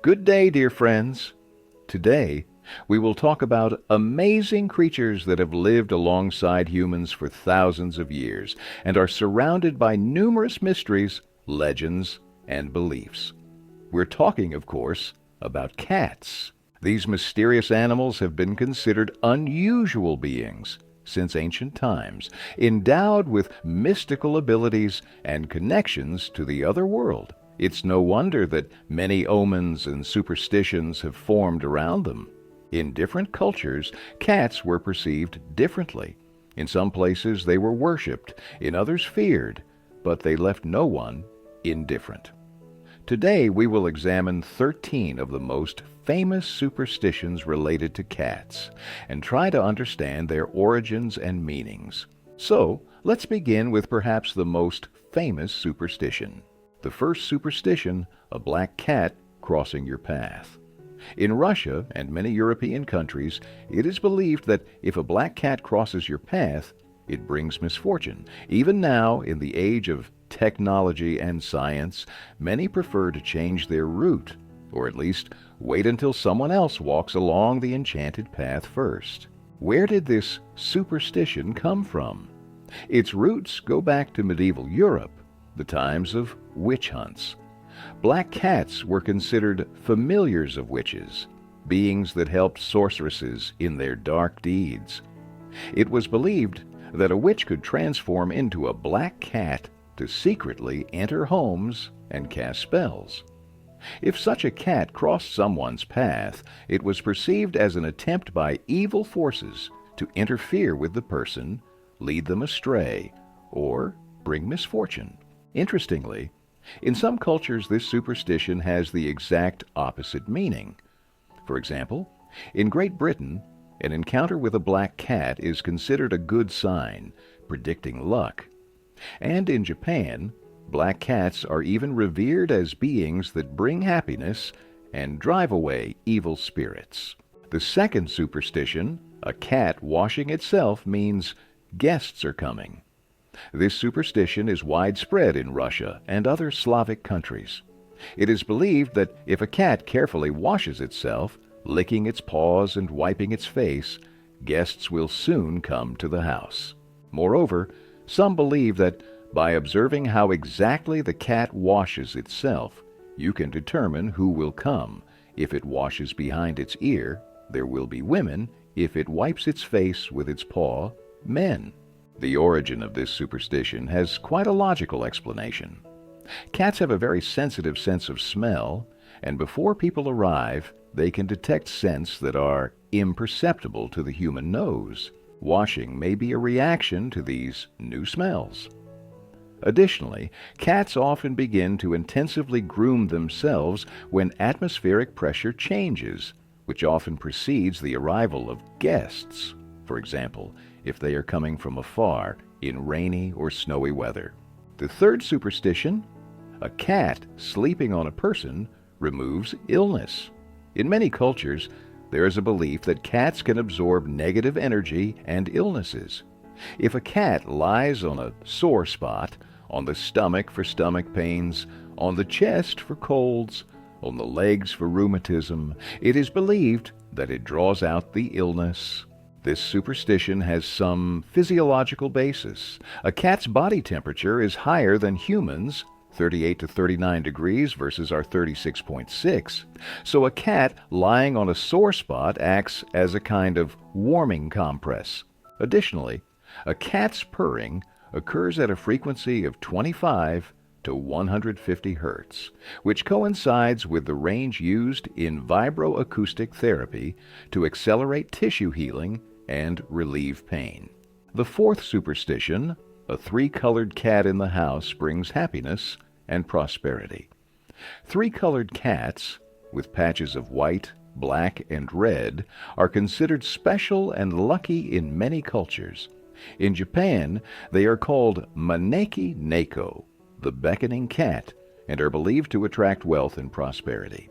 Good day, dear friends. Today, we will talk about amazing creatures that have lived alongside humans for thousands of years and are surrounded by numerous mysteries, legends, and beliefs. We're talking, of course, about cats. These mysterious animals have been considered unusual beings since ancient times, endowed with mystical abilities and connections to the other world. It's no wonder that many omens and superstitions have formed around them. In different cultures, cats were perceived differently. In some places they were worshipped, in others feared, but they left no one indifferent. Today we will examine 13 of the most famous superstitions related to cats and try to understand their origins and meanings. So, let's begin with perhaps the most famous superstition. The first superstition, a black cat crossing your path. In Russia and many European countries, it is believed that if a black cat crosses your path, it brings misfortune. Even now, in the age of technology and science, many prefer to change their route, or at least wait until someone else walks along the enchanted path first. Where did this superstition come from? Its roots go back to medieval Europe, the times of witch hunts. Black cats were considered familiars of witches, beings that helped sorceresses in their dark deeds. It was believed that a witch could transform into a black cat to secretly enter homes and cast spells. If such a cat crossed someone's path, it was perceived as an attempt by evil forces to interfere with the person, lead them astray, or bring misfortune. Interestingly, in some cultures this superstition has the exact opposite meaning. For example, in Great Britain, an encounter with a black cat is considered a good sign, predicting luck. And in Japan, black cats are even revered as beings that bring happiness and drive away evil spirits. The second superstition, a cat washing itself, means guests are coming. This superstition is widespread in Russia and other Slavic countries. It is believed that if a cat carefully washes itself, licking its paws and wiping its face, guests will soon come to the house. Moreover, some believe that by observing how exactly the cat washes itself, you can determine who will come. If it washes behind its ear, there will be women. If it wipes its face with its paw, men. The origin of this superstition has quite a logical explanation. Cats have a very sensitive sense of smell, and before people arrive, they can detect scents that are imperceptible to the human nose. Washing may be a reaction to these new smells. Additionally, cats often begin to intensively groom themselves when atmospheric pressure changes, which often precedes the arrival of guests. For example, if they are coming from afar in rainy or snowy weather. The third superstition, a cat sleeping on a person removes illness. In many cultures, there is a belief that cats can absorb negative energy and illnesses. If a cat lies on a sore spot, on the stomach for stomach pains, on the chest for colds, on the legs for rheumatism, it is believed that it draws out the illness. This superstition has some physiological basis. A cat's body temperature is higher than humans, 38 to 39 degrees versus our 36.6. So a cat lying on a sore spot acts as a kind of warming compress. Additionally, a cat's purring occurs at a frequency of 25 to 150 hertz, which coincides with the range used in vibroacoustic therapy to accelerate tissue healing and relieve pain. The fourth superstition, a three-colored cat in the house brings happiness and prosperity. Three-colored cats, with patches of white, black, and red, are considered special and lucky in many cultures. In Japan, they are called maneki-neko, the beckoning cat, and are believed to attract wealth and prosperity.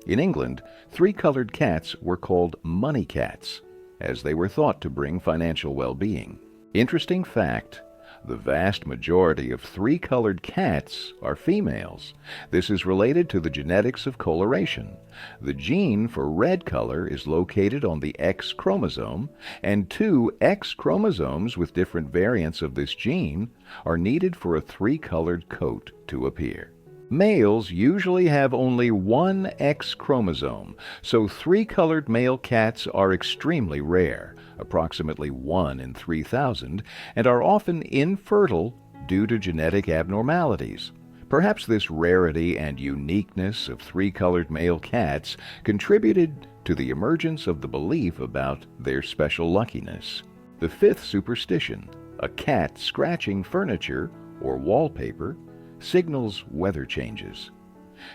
In England, three-colored cats were called money cats, as they were thought to bring financial well-being. Interesting fact, The vast majority of three-colored cats are females. This is related to the genetics of coloration. The gene for red color is located on the X chromosome, and two X chromosomes with different variants of this gene are needed for a three-colored coat to appear. Males usually have only one X chromosome, so three-colored male cats are extremely rare, approximately 1 in 3,000, and are often infertile due to genetic abnormalities. Perhaps this rarity and uniqueness of three-colored male cats contributed to the emergence of the belief about their special luckiness. The fifth superstition, a cat scratching furniture or wallpaper, signals weather changes.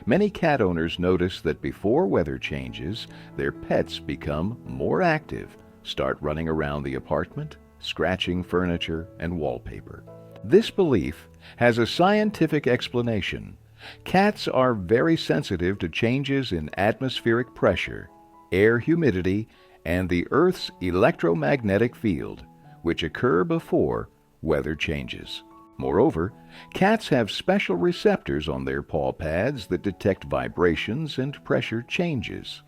Many cat owners notice that before weather changes, their pets become more active, start running around the apartment, scratching furniture and wallpaper. This belief has a scientific explanation. Cats are very sensitive to changes in atmospheric pressure, air humidity, and the Earth's electromagnetic field, which occur before weather changes. Moreover, cats have special receptors on their paw pads that detect vibrations and pressure changes.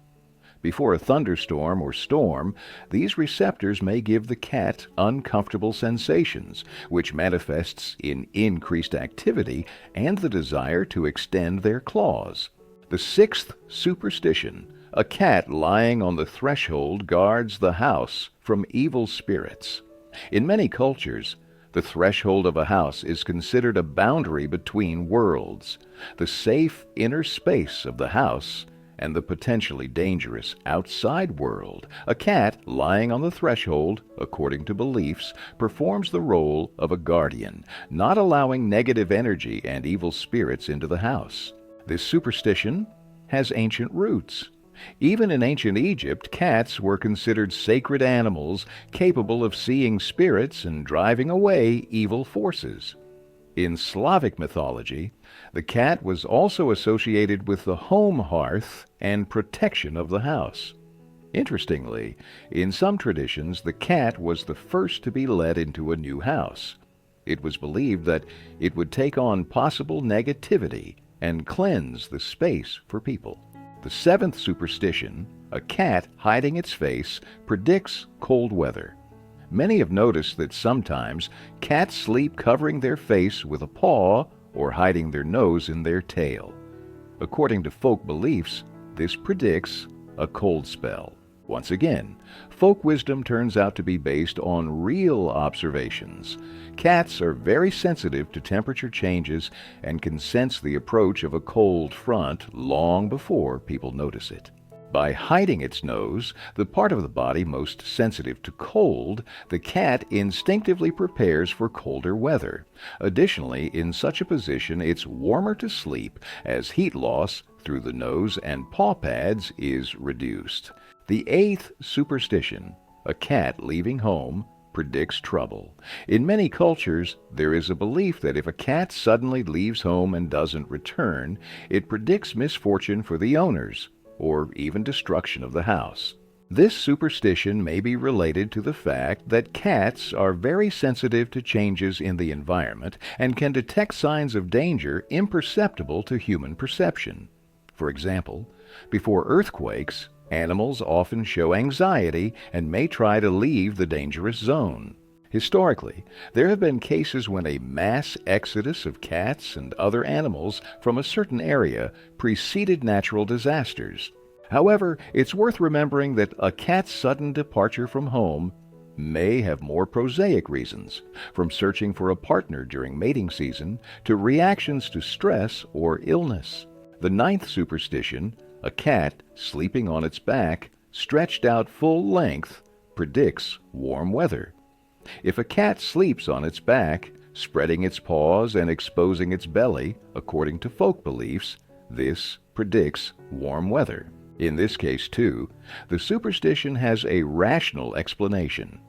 Before a thunderstorm or storm, these receptors may give the cat uncomfortable sensations, which manifests in increased activity and the desire to extend their claws. The sixth superstition, a cat lying on the threshold guards the house from evil spirits. In many cultures, the threshold of a house is considered a boundary between worlds, the safe inner space of the house and the potentially dangerous outside world. A cat lying on the threshold, according to beliefs, performs the role of a guardian, not allowing negative energy and evil spirits into the house. This superstition has ancient roots. Even in ancient Egypt, cats were considered sacred animals capable of seeing spirits and driving away evil forces. In Slavic mythology, the cat was also associated with the home hearth and protection of the house. Interestingly, in some traditions, the cat was the first to be led into a new house. It was believed that it would take on possible negativity and cleanse the space for people. The seventh superstition, a cat hiding its face, predicts cold weather. Many have noticed that sometimes cats sleep covering their face with a paw or hiding their nose in their tail. According to folk beliefs, this predicts a cold spell. Once again, folk wisdom turns out to be based on real observations. Cats are very sensitive to temperature changes and can sense the approach of a cold front long before people notice it. By hiding its nose, the part of the body most sensitive to cold, the cat instinctively prepares for colder weather. Additionally, in such a position, it's warmer to sleep as heat loss through the nose and paw pads is reduced. The eighth superstition, a cat leaving home, predicts trouble. In many cultures, there is a belief that if a cat suddenly leaves home and doesn't return, it predicts misfortune for the owners, or even destruction of the house. This superstition may be related to the fact that cats are very sensitive to changes in the environment and can detect signs of danger imperceptible to human perception. For example, before earthquakes, animals often show anxiety and may try to leave the dangerous zone. Historically, there have been cases when a mass exodus of cats and other animals from a certain area preceded natural disasters. However, it's worth remembering that a cat's sudden departure from home may have more prosaic reasons, from searching for a partner during mating season to reactions to stress or illness. The ninth superstition, a cat sleeping on its back, stretched out full length, predicts warm weather. If a cat sleeps on its back, spreading its paws and exposing its belly, according to folk beliefs, this predicts warm weather. In this case, too, the superstition has a rational explanation.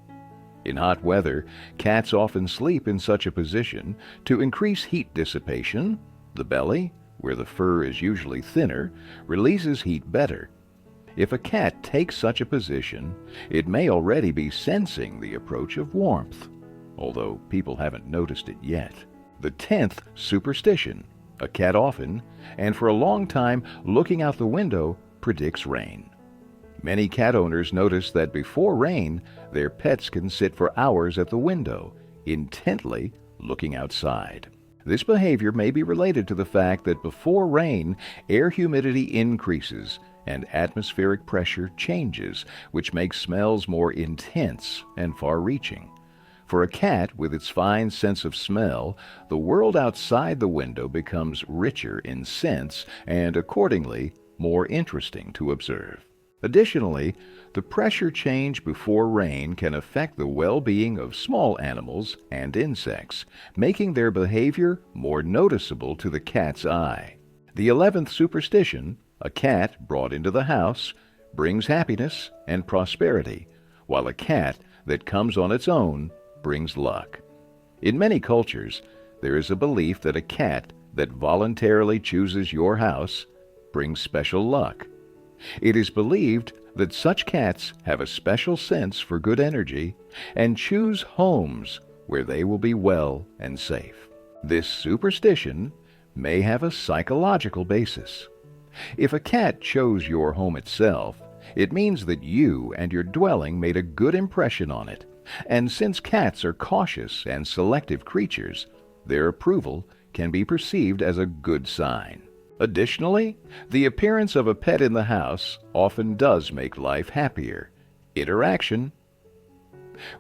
In hot weather, cats often sleep in such a position to increase heat dissipation. The belly, where the fur is usually thinner, releases heat better. If a cat takes such a position, it may already be sensing the approach of warmth. although people haven't noticed it yet. The 10th superstition: a cat often, and for a long time, looking out the window predicts rain. Many cat owners notice that before rain, their pets can sit for hours at the window, intently looking outside. This behavior may be related to the fact that before rain, air humidity increases and atmospheric pressure changes, which makes smells more intense and far-reaching. For a cat with its fine sense of smell, the world outside the window becomes richer in sense and, accordingly, more interesting to observe. Additionally, the pressure change before rain can affect the well-being of small animals and insects, making their behavior more noticeable to the cat's eye. The 11th superstition: a cat brought into the house brings happiness and prosperity, while a cat that comes on its own brings luck. In many cultures, there is a belief that a cat that voluntarily chooses your house brings special luck. It is believed that such cats have a special sense for good energy and choose homes where they will be well and safe. This superstition may have a psychological basis. If a cat chose your home itself, it means that you and your dwelling made a good impression on it, and since cats are cautious and selective creatures, their approval can be perceived as a good sign. Additionally, the appearance of a pet in the house often does make life happier. Interaction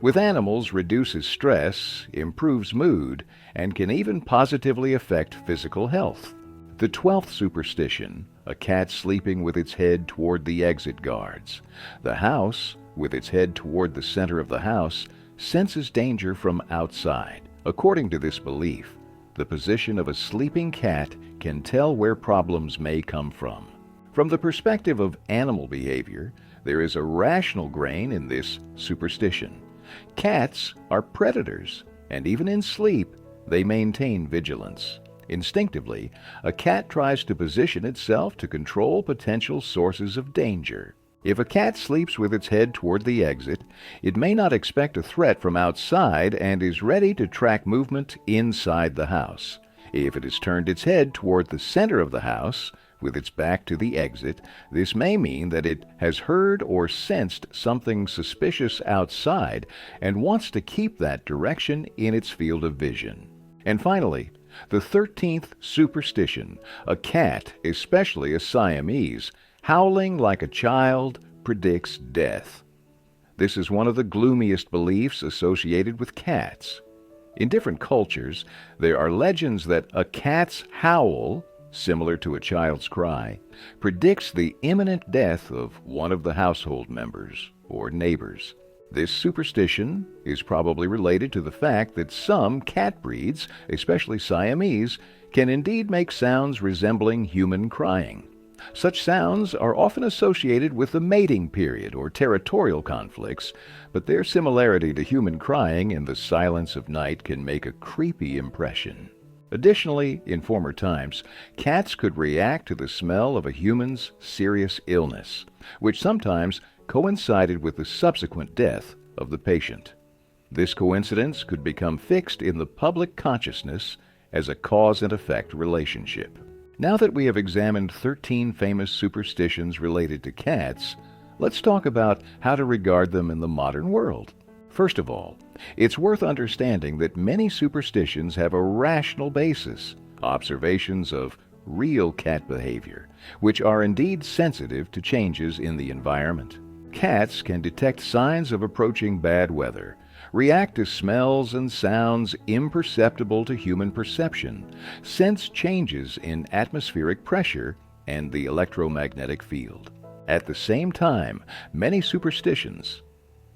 with animals reduces stress, improves mood, and can even positively affect physical health. The 12th superstition: a cat sleeping with its head toward the exit guards. The house, with its head toward the center of the house, senses danger from outside. According to this belief, the position of a sleeping cat can tell where problems may come from. From the perspective of animal behavior, there is a rational grain in this superstition. Cats are predators, and even in sleep, they maintain vigilance. Instinctively, a cat tries to position itself to control potential sources of danger. If a cat sleeps with its head toward the exit, it may not expect a threat from outside and is ready to track movement inside the house. If it has turned its head toward the center of the house, with its back to the exit, this may mean that it has heard or sensed something suspicious outside and wants to keep that direction in its field of vision. And finally, the 13th superstition: a cat, especially a Siamese, howling like a child predicts death. This is one of the gloomiest beliefs associated with cats. In different cultures, there are legends that a cat's howl, similar to a child's cry, predicts the imminent death of one of the household members or neighbors. This superstition is probably related to the fact that some cat breeds, especially Siamese, can indeed make sounds resembling human crying. Such sounds are often associated with the mating period or territorial conflicts, but their similarity to human crying in the silence of night can make a creepy impression. Additionally, in former times, cats could react to the smell of a human's serious illness, which sometimes coincided with the subsequent death of the patient. This coincidence could become fixed in the public consciousness as a cause and effect relationship. Now that we have examined 13 famous superstitions related to cats, let's talk about how to regard them in the modern world. First of all, it's worth understanding that many superstitions have a rational basis, observations of real cat behavior, which are indeed sensitive to changes in the environment. Cats can detect signs of approaching bad weather, react to smells and sounds imperceptible to human perception, sense changes in atmospheric pressure and the electromagnetic field. At the same time, many superstitions,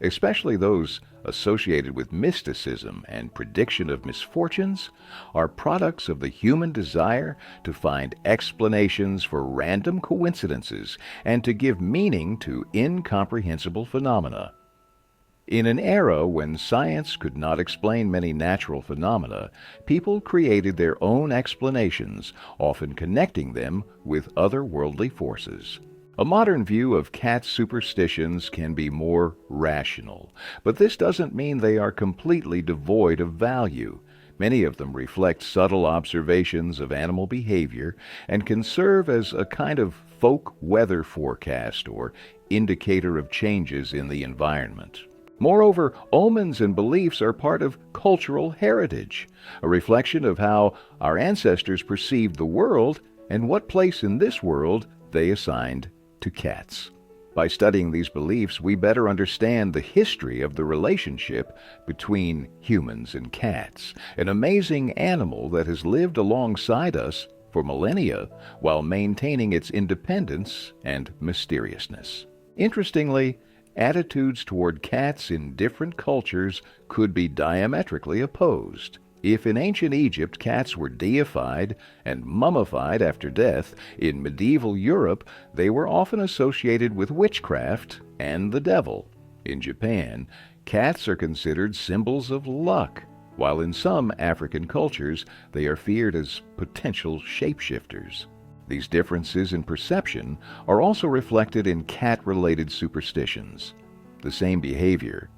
especially those associated with mysticism and prediction of misfortunes, are products of the human desire to find explanations for random coincidences and to give meaning to incomprehensible phenomena. In an era when science could not explain many natural phenomena, people created their own explanations, often connecting them with otherworldly forces. A modern view of cat superstitions can be more rational, but this doesn't mean they are completely devoid of value. Many of them reflect subtle observations of animal behavior and can serve as a kind of folk weather forecast or indicator of changes in the environment. Moreover, omens and beliefs are part of cultural heritage, a reflection of how our ancestors perceived the world and what place in this world they assigned to cats. By studying these beliefs, we better understand the history of the relationship between humans and cats, an amazing animal that has lived alongside us for millennia while maintaining its independence and mysteriousness. Interestingly, attitudes toward cats in different cultures could be diametrically opposed. If in ancient Egypt cats were deified and mummified after death, in medieval Europe they were often associated with witchcraft and the devil. In Japan, cats are considered symbols of luck, while in some African cultures they are feared as potential shapeshifters. These differences in perception are also reflected in cat-related superstitions. The same behavior,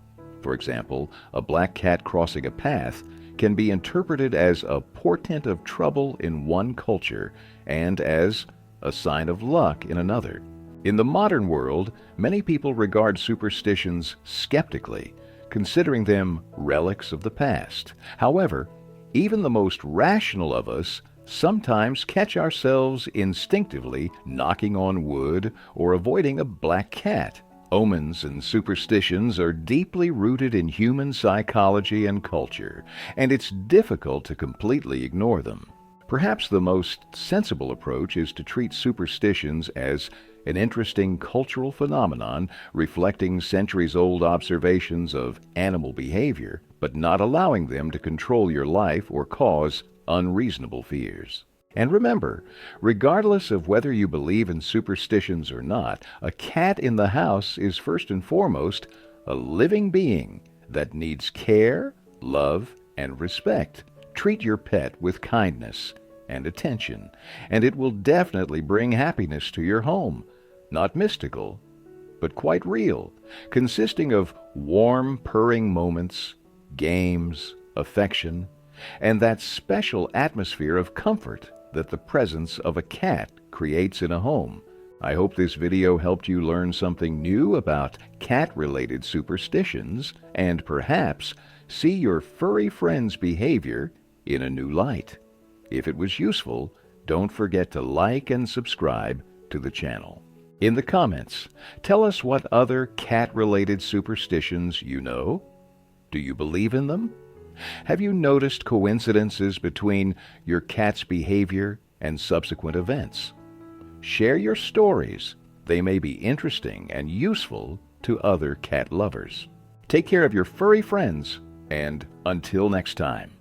for example, a black cat crossing a path, can be interpreted as a portent of trouble in one culture and as a sign of luck in another. In the modern world, many people regard superstitions skeptically, considering them relics of the past. However, even the most rational of us sometimes catch ourselves instinctively knocking on wood or avoiding a black cat. Omens and superstitions are deeply rooted in human psychology and culture, and it's difficult to completely ignore them. Perhaps the most sensible approach is to treat superstitions as an interesting cultural phenomenon reflecting centuries-old observations of animal behavior, but not allowing them to control your life or cause unreasonable fears. And remember, regardless of whether you believe in superstitions or not, a cat in the house is first and foremost a living being that needs care, love, and respect. Treat your pet with kindness and attention, and it will definitely bring happiness to your home. Not mystical, but quite real, consisting of warm, purring moments, games, affection, and that special atmosphere of comfort that the presence of a cat creates in a home. I hope this video helped you learn something new about cat-related superstitions and perhaps see your furry friend's behavior in a new light. If it was useful, don't forget to like and subscribe to the channel. In the comments, tell us what other cat-related superstitions you know. Do you believe in them? Have you noticed coincidences between your cat's behavior and subsequent events? Share your stories. They may be interesting and useful to other cat lovers. Take care of your furry friends, and until next time.